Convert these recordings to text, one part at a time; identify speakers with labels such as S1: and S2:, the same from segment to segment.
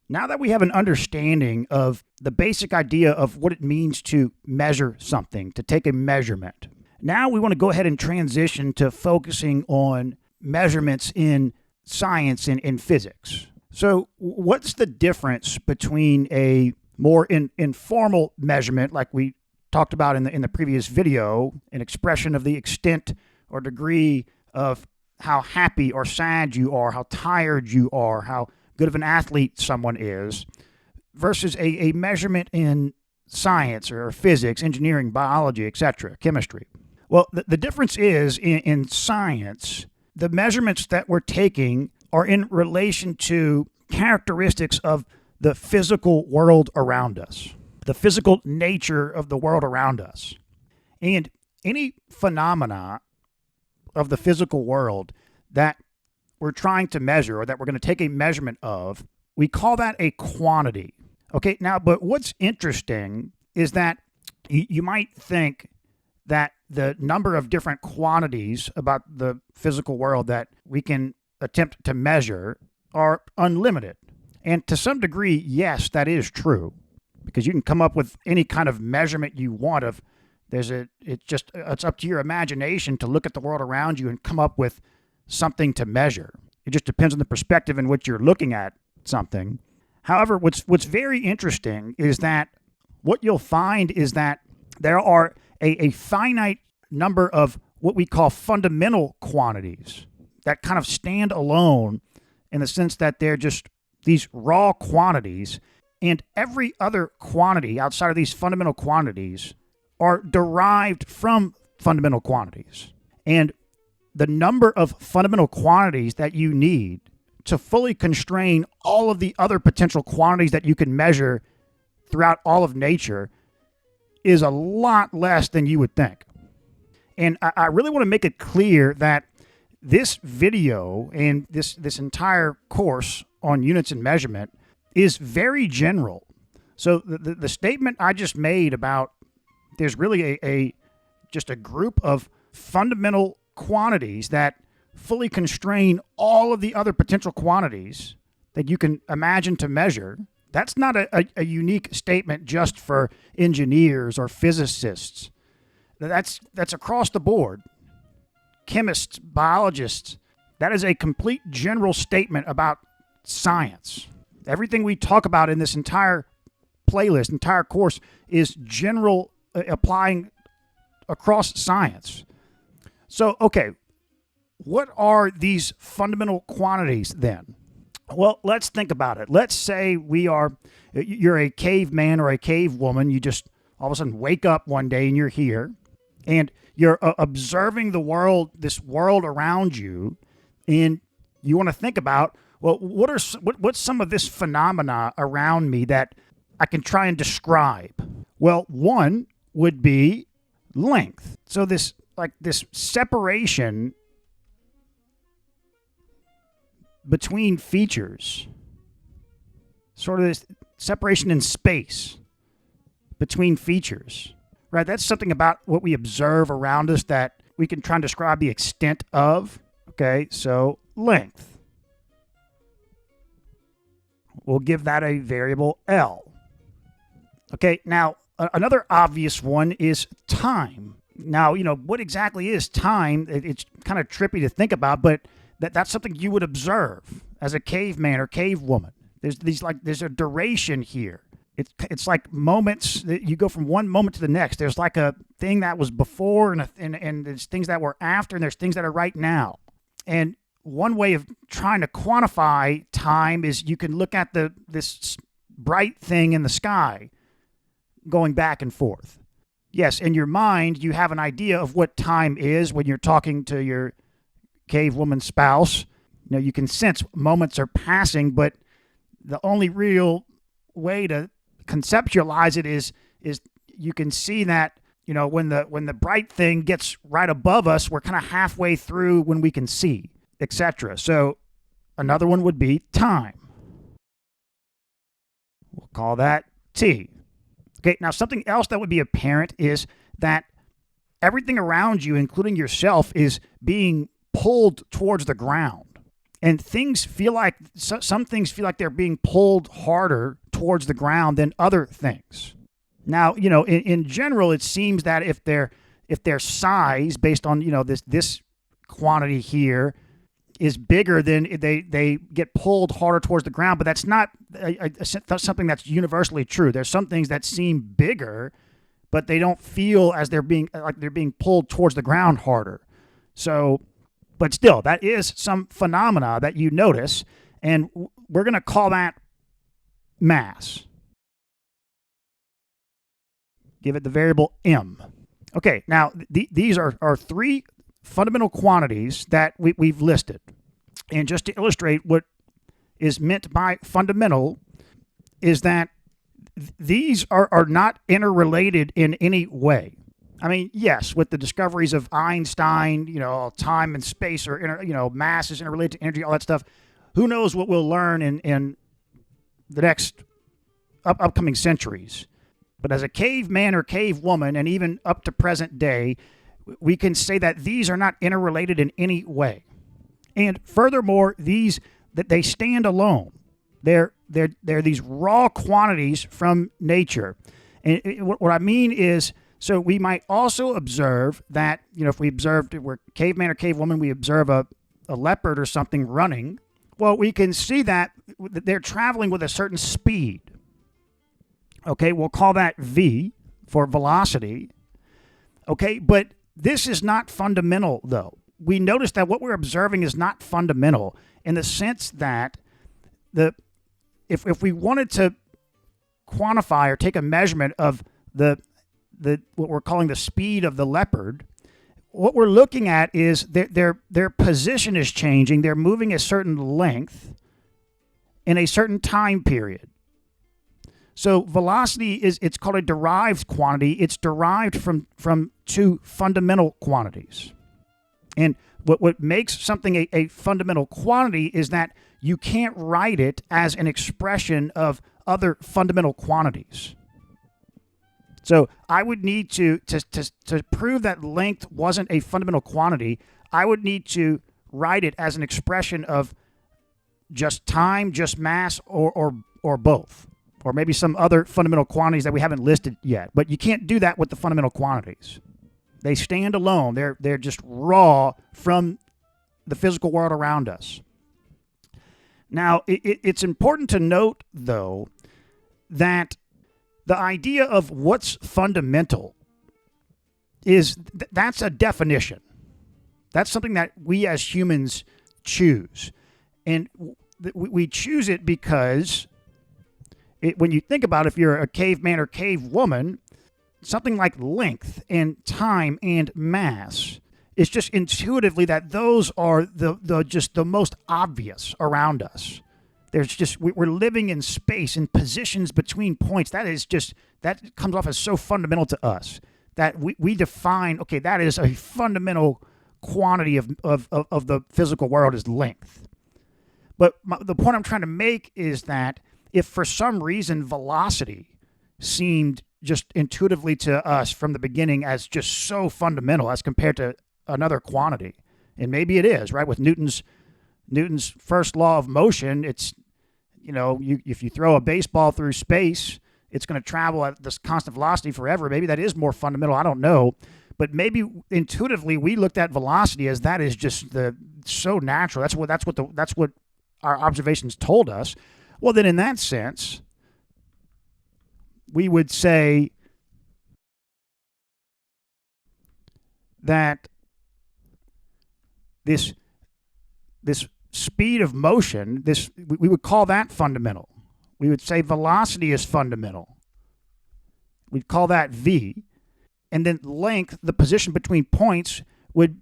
S1: Now that we have an understanding of the basic idea of what it means to measure something, to take a measurement, now we want to go ahead and transition to focusing on measurements in science and in physics. So, what's the difference between a more informal measurement, like we talked about in the previous video, an expression of the extent or degree of how happy or sad you are, how tired you are, how good of an athlete someone is, versus a measurement in science or physics, engineering, biology, etc., chemistry? Well, the difference is in science, the measurements that we're taking are in relation to characteristics of the physical world around us, the physical nature of the world around us. And any phenomena of the physical world that we're trying to measure or that we're going to take a measurement of, we call that a quantity. Okay, now, but what's interesting is that you might think that the number of different quantities about the physical world that we can attempt to measure are unlimited. And to some degree, yes, that is true, because you can come up with any kind of measurement you want of it's up to your imagination to look at the world around you and come up with something to measure. It just depends on the perspective in which you're looking at something. However, what's very interesting is that what you'll find is that there are a finite number of what we call fundamental quantities that kind of stand alone in the sense that they're just these raw quantities, and every other quantity outside of these fundamental quantities are derived from fundamental quantities. And the number of fundamental quantities that you need to fully constrain all of the other potential quantities that you can measure throughout all of nature is a lot less than you would think. And I really want to make it clear that this video and this entire course on units and measurement is very general. So the statement I just made about there's really just a group of fundamental quantities that fully constrain all of the other potential quantities that you can imagine to measure, that's not a unique statement just for engineers or physicists. That's across the board. Chemists, biologists, that is a complete general statement about science. Everything we talk about in this entire playlist, entire course, is general, applying across science. So, okay, what are these fundamental quantities then? Well, let's think about it. Let's say you're a caveman or a cave woman. You just all of a sudden wake up one day and you're here and you're observing the world, this world around you, and you want to think about, well, what's some of this phenomena around me that I can try and describe? Well, one would be length. So this separation between features, sort of this separation in space between features, right? That's something about what we observe around us that we can try and describe the extent of. Okay, so length. We'll give that a variable L. Okay, now another obvious one is time. Now, what exactly is time? It's kind of trippy to think about, but that's something you would observe as a caveman or cave woman. There's a duration here. It's like moments that you go from one moment to the next. There's like a thing that was before and there's things that were after and there's things that are right now. And one way of trying to quantify time is you can look at this bright thing in the sky going back and forth. Yes, in your mind, you have an idea of what time is when you're talking to your cave woman spouse. You can sense moments are passing, but the only real way to conceptualize it is you can see that, when the bright thing gets right above us, we're kind of halfway through when we can see, etc. So another one would be time. We'll call that T. Okay, now something else that would be apparent is that everything around you, including yourself, is being pulled towards the ground. And things feel like some things feel like they're being pulled harder towards the ground than other things. Now, in general, it seems that if their size based on this quantity here is bigger, then they get pulled harder towards the ground. But that's not something that's universally true. There's some things that seem bigger, but they don't feel as they're being pulled towards the ground harder. So, but still, that is some phenomena that you notice, and we're going to call that mass. Give it the variable m. Okay, now these are three fundamental quantities that we've listed. And just to illustrate what is meant by fundamental is that these are not interrelated in any way. I mean, yes, with the discoveries of Einstein, time and space mass is interrelated to energy, all that stuff. Who knows what we'll learn in the next upcoming centuries. But as a caveman or cavewoman, and even up to present day, we can say that these are not interrelated in any way. And furthermore, that they stand alone. They're these raw quantities from nature. And what I mean is, so we might also observe that, if we're caveman or cavewoman, we observe a leopard or something running. Well, we can see that they're traveling with a certain speed. Okay, we'll call that V for velocity. Okay, but this is not fundamental, though. We notice that what we're observing is not fundamental in the sense that if we wanted to quantify or take a measurement of the what we're calling the speed of the leopard, what we're looking at is their position is changing. They're moving a certain length in a certain time period. So velocity it's called a derived quantity. It's derived from two fundamental quantities. And what makes something a fundamental quantity is that you can't write it as an expression of other fundamental quantities. So I would need to prove that length wasn't a fundamental quantity, I would need to write it as an expression of just time, just mass, or both. Or maybe some other fundamental quantities that we haven't listed yet. But you can't do that with the fundamental quantities. They stand alone. They're just raw from the physical world around us. Now, it's important to note, though, that the idea of what's fundamental that's a definition. That's something that we as humans choose. And we choose it because when you think about it, if you're a caveman or cavewoman, something like length and time and mass, it's just intuitively that those are the most obvious around us. We're living in space in positions between points. That comes off as so fundamental to us that we define, okay, that is a fundamental quantity of the physical world is length. But the point I'm trying to make is that if for some reason velocity seemed just intuitively to us from the beginning as just so fundamental as compared to another quantity, and maybe it is, right? With Newton's first law of motion, it's, if you throw a baseball through space, it's going to travel at this constant velocity forever. Maybe that is more fundamental. I don't know. But maybe intuitively we looked at velocity as that is just so natural. That's what our observations told us. Well, then in that sense, we would say that this speed of motion, we would call that fundamental. We would say velocity is fundamental. We'd call that V. And then length, the position between points, would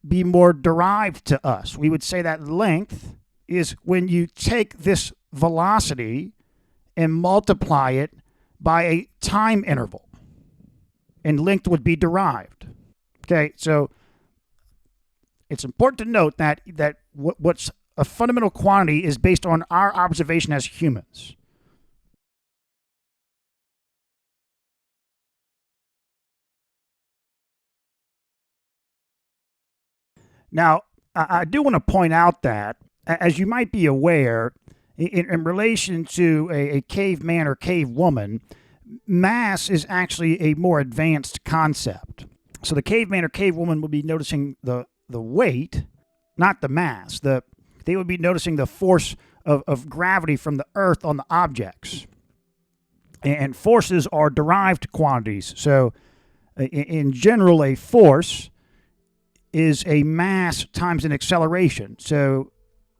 S1: be more derived to us. We would say that length is when you take this velocity and multiply it by a time interval, and length would be derived. Okay, so it's important to note that what's a fundamental quantity is based on our observation as humans. Now, I do want to point out that as you might be aware, in relation to a caveman or cavewoman, mass is actually a more advanced concept. So the caveman or cavewoman would be noticing the weight, not the mass. They would be noticing the force of gravity from the earth on the objects. And forces are derived quantities. So in general, a force is a mass times an acceleration. So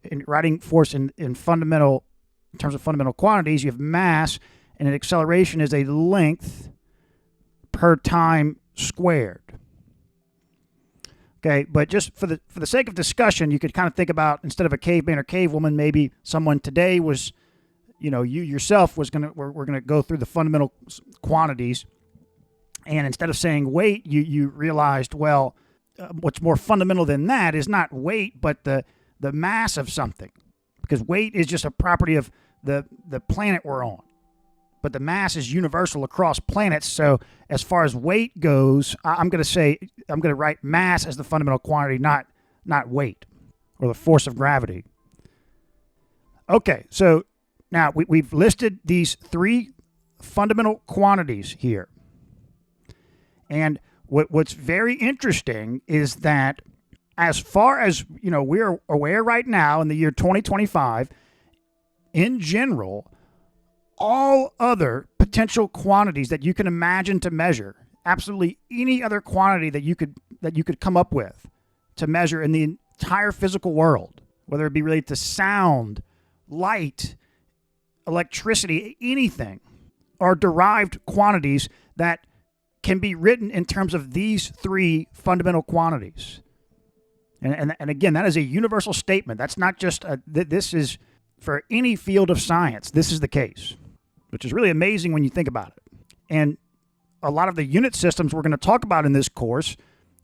S1: in writing force in terms of fundamental quantities, you have mass, and an acceleration is a length per time squared. Okay, but just for the sake of discussion, you could kind of think about, instead of a caveman or cavewoman, maybe someone today was, you yourself we're gonna go through the fundamental quantities, and instead of saying weight, you realized, well, what's more fundamental than that is not weight, but the mass of something, because weight is just a property of the planet we're on. But the mass is universal across planets. So as far as weight goes, I'm going to write mass as the fundamental quantity, not weight or the force of gravity. Okay, so now we've listed these three fundamental quantities here. And what's very interesting is that, as far as we're aware right now in the year 2025, in general, all other potential quantities that you can imagine to measure, absolutely any other quantity that you could come up with to measure in the entire physical world, whether it be related to sound, light, electricity, anything, are derived quantities that can be written in terms of these three fundamental quantities. And again, that is a universal statement. That's not just this is for any field of science. This is the case, which is really amazing when you think about it. And a lot of the unit systems we're going to talk about in this course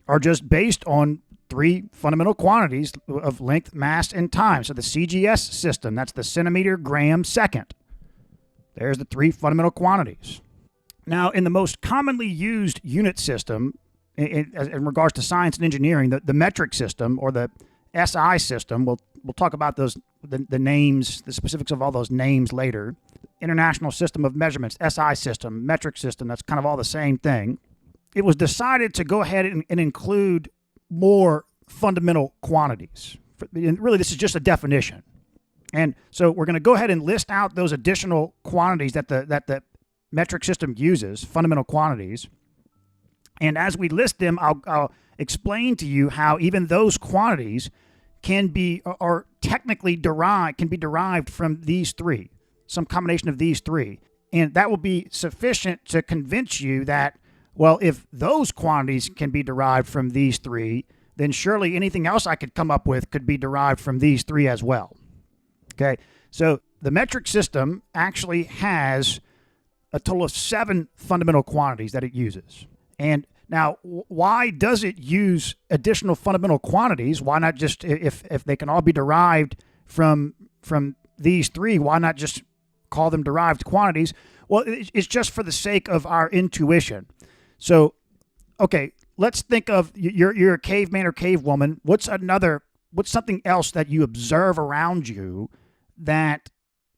S1: are just based on three fundamental quantities of length, mass, and time. So the CGS system, that's the centimeter, gram, second. There's the three fundamental quantities. Now, in the most commonly used unit system, in regards to science and engineering, the metric system, or the SI system, we'll talk about those, the names, the specifics of all those names later. International System of Measurements, SI system, metric system, that's kind of all the same thing. It was decided to go ahead and include more fundamental quantities. And really, this is just a definition. And so we're going to go ahead and list out those additional quantities that the metric system uses, fundamental quantities. And as we list them, I'll explain to you how even those quantities can be derived from these three, some combination of these three. And that will be sufficient to convince you that, well, if those quantities can be derived from these three, then surely anything else I could come up with could be derived from these three as well. Okay, so the metric system actually has a total of 7 fundamental quantities that it uses. And now, why does it use additional fundamental quantities? Why not just, if they can all be derived from these three, why not just call them derived quantities? Well, it's just for the sake of our intuition. So, okay, let's think of, you're a caveman or cavewoman. What's something else that you observe around you that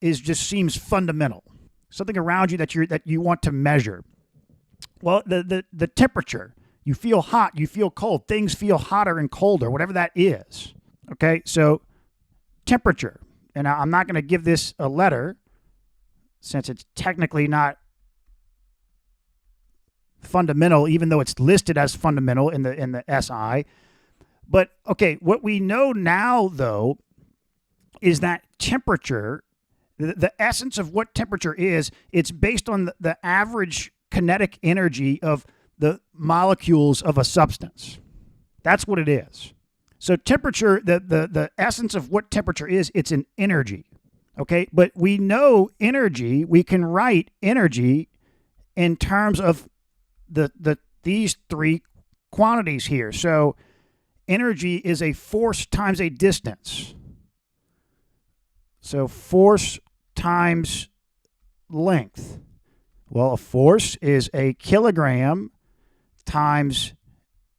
S1: just seems fundamental? Something around you that you want to measure. Well, the temperature. You feel hot, you feel cold. Things feel hotter and colder, whatever that is. Okay, so temperature. And I'm not going to give this a letter since it's technically not fundamental, even though it's listed as fundamental in the SI. But okay, what we know now, though, is that temperature, the essence of what temperature is, it's based on the average kinetic energy of the molecules of a substance. That's what it is. So temperature, the essence of what temperature is, it's an energy. Okay, but we know energy, we can write energy in terms of these three quantities here. So energy is a force times a distance. So force times length. Well, a force is a kilogram times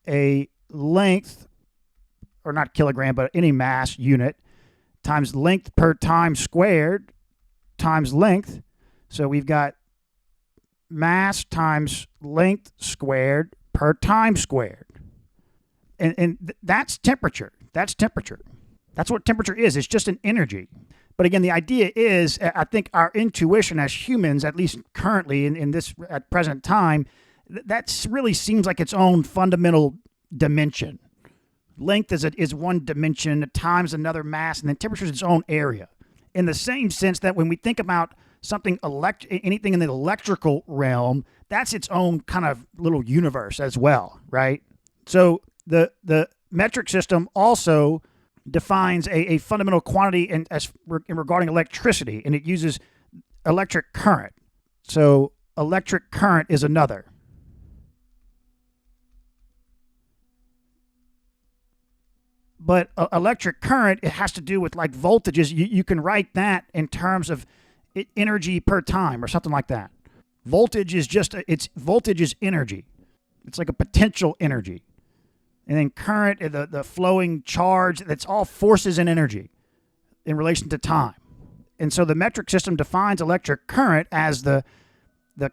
S1: a length, or not kilogram, but any mass unit, times length per time squared times length. So we've got mass times length squared per time squared. And that's temperature. That's temperature. That's what temperature is. It's just an energy. But again, the idea is, I think our intuition as humans, at least currently in this at present time, that really seems like its own fundamental dimension. Length is one dimension, time's another mass, and then temperature is its own area. In the same sense that when we think about something anything in the electrical realm, that's its own kind of little universe as well, right? So the metric system also defines a fundamental quantity in regarding electricity, and it uses electric current. So electric current is another. But electric current, it has to do with like voltages. You can write that in terms of energy per time or something like that. Voltage is voltage is energy. It's like a potential energy. And then current, the flowing charge, that's all forces and energy in relation to time. And so the metric system defines electric current as the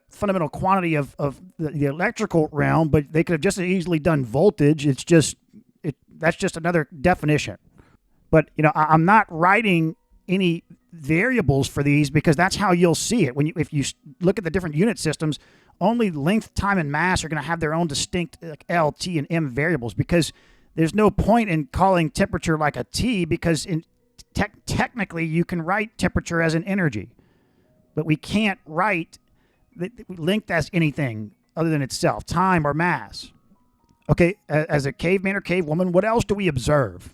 S1: fundamental quantity of the electrical realm, but they could have just as easily done voltage. That's just another definition. But I'm not writing any variables for these because that's how you'll see it. If you look at the different unit systems, only length, time, and mass are going to have their own distinct L, T, and M variables, because there's no point in calling temperature like a T, because technically you can write temperature as an energy, but we can't write length as anything other than itself, time or mass. Okay, as a caveman or cavewoman, what else do we observe?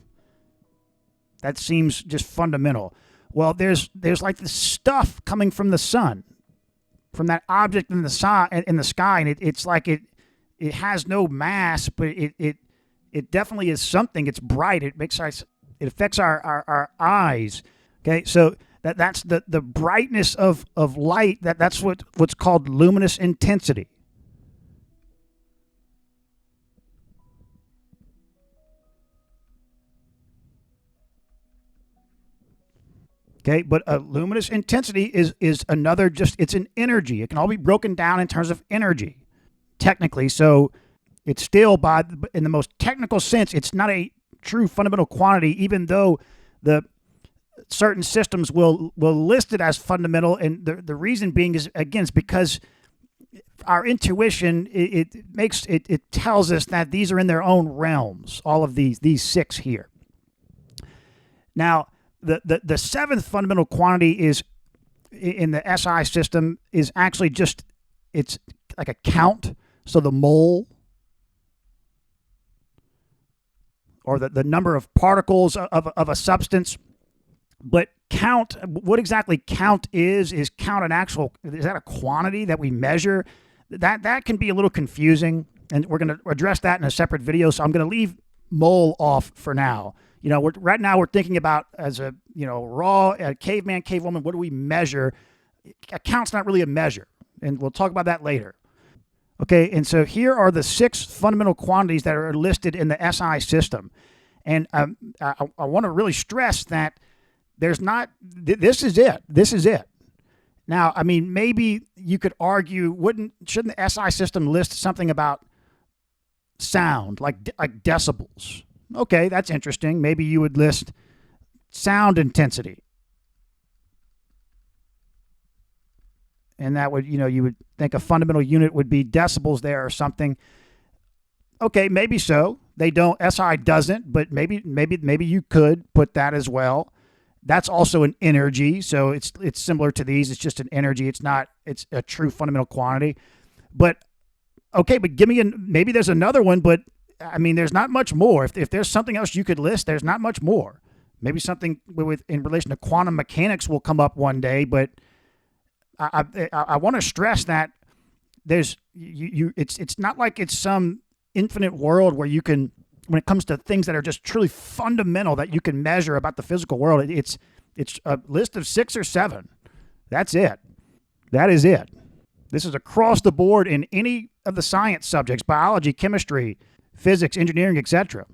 S1: That seems just fundamental. Well, there's like this stuff coming from the sun, from that object in the sky, and it's like it has no mass, but it definitely is something. It's bright. It affects our eyes. Okay, so that's the brightness of light. That's what's called luminous intensity. Okay, but a luminous intensity is another, it's an energy. It can all be broken down in terms of energy, technically. So it's still, in the most technical sense, it's not a true fundamental quantity, even though the certain systems will list it as fundamental. And the reason being is, again, it's because our intuition, it tells us that these are in their own realms, all of these six here. Now, the seventh fundamental quantity is in the SI system is actually it's like a count. So the mole, or the number of particles of a substance. But count, what exactly count is count an actual, is that a quantity that we measure? That can be a little confusing, and we're going to address that in a separate video. So I'm going to leave mole off for now. Right now we're thinking about as a raw caveman, cavewoman. What do we measure? A count's not really a measure, and we'll talk about that later. Okay, and so here are the six fundamental quantities that are listed in the SI system, and I want to really stress that there's not. This is it. This is it. Now, I mean, maybe you could argue, shouldn't the SI system list something about sound, like decibels? Okay, that's interesting. Maybe you would list sound intensity. And that would, you would think a fundamental unit would be decibels there or something. Okay, maybe so. They don't, SI doesn't, but maybe you could put that as well. That's also an energy, so it's similar to these. It's just an energy. It's a true fundamental quantity. But okay, but maybe there's another one, but I mean, there's not much more. If there's something else you could list, there's not much more. Maybe something in relation to quantum mechanics will come up one day, but I want to stress that it's not like it's some infinite world where you can, when it comes to things that are just truly fundamental that you can measure about the physical world, it's a list of 6 or 7. That's it. That is it. This is across the board in any of the science subjects: biology, chemistry, physics, engineering, etc.